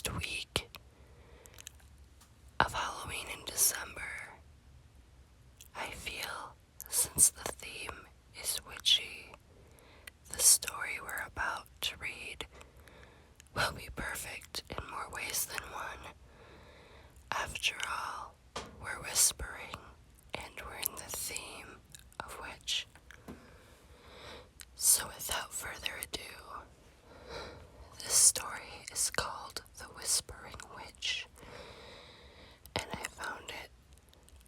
first week of Halloween in December, I feel, since the theme is witchy, the story we're about to read will be perfect in more ways than one. After all, we're whispering, and we're in the theme of witch. So without further ado, this story is called The Whispering Witch, and I found it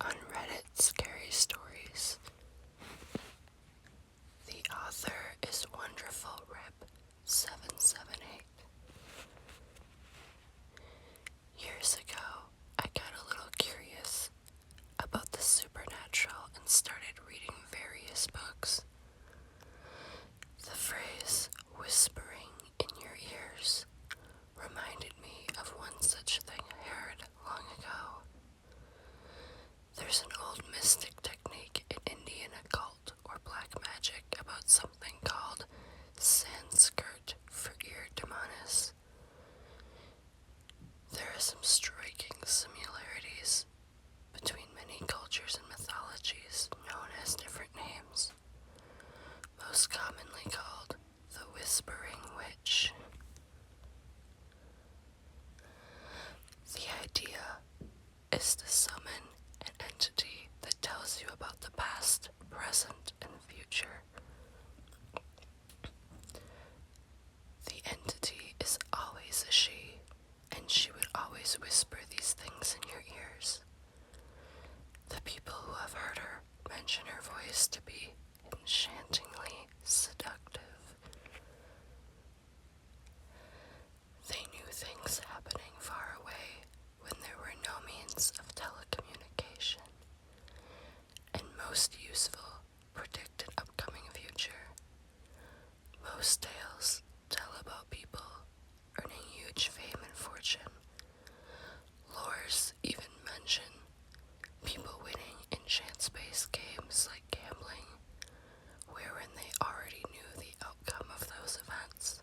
on Reddit Scary Stories. The author is Wonderful Rip 778. Years ago, I got a little curious about the supernatural and started reading various books. The phrase, whispering in your ears, reminded me of one such thing I heard long ago. There's an old mystic technique in Indian occult or black magic about something called Sanskrit for ear demonis. There are some striking similarities between many cultures and mythologies known as different names, most commonly called the Whispering Witch. The idea is to summon an entity that tells you about the past, present, and future. The entity is always a she, and she would always whisper these things in your ears. The people who have heard her mention her voice to be enchantingly seductive. They knew things happening far away when there were no means of telecommunication, and most useful predicted upcoming future. Most tales tell about people earning huge fame and fortune. Lores even mention people winning in chance-based games like gambling, wherein they already knew the outcome of those events.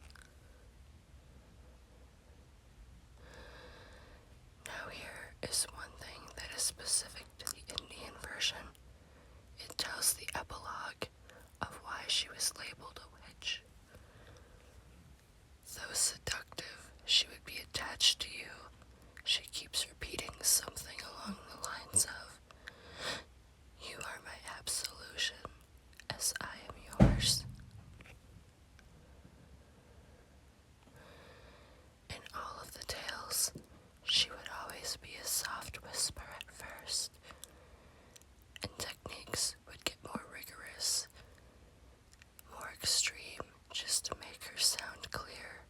Now here is one thing that is specific to the Indian version. It tells the epilogue of why she was labeled a witch. Though seductive, she would be attached to you. She keeps repeating something along the lines of, "You are my absolution, as I am yours." In all of the tales, she would always be a soft whisper at first, and techniques would get more rigorous, more extreme, just to make her sound clear.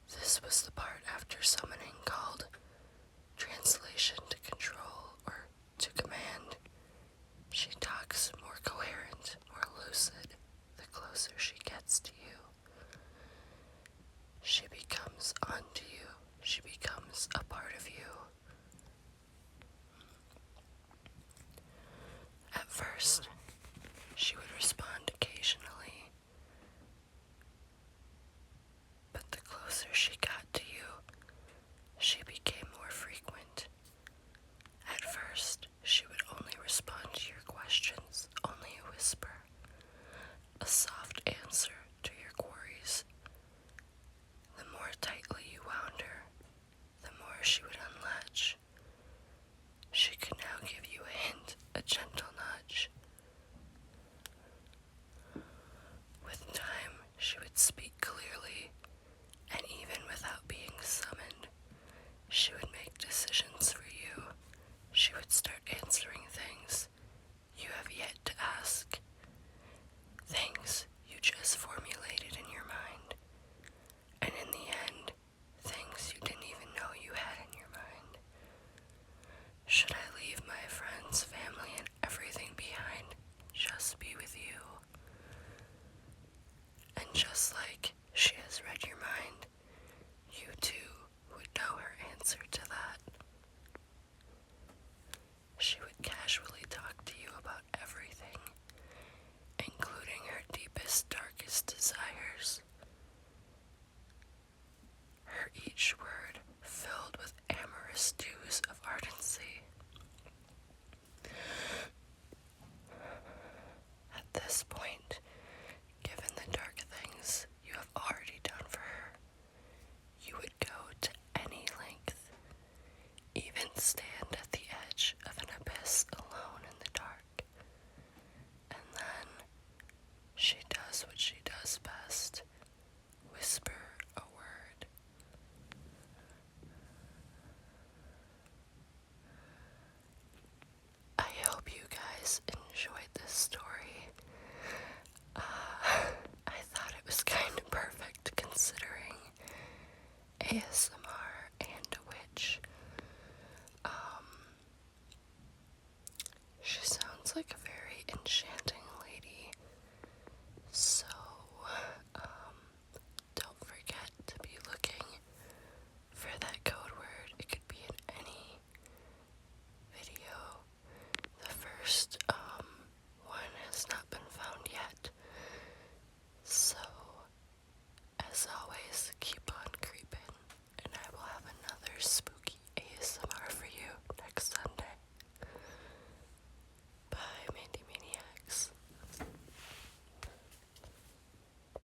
This was the part after summoning called translation to control or to command. She talks more coherent, more lucid, the closer she gets to you. She becomes onto you. She becomes a part of you. At first, she would respond occasionally, but the closer she got to you, she became more frequent. At first, she would only respond to your questions, only a whisper, a soft answer to first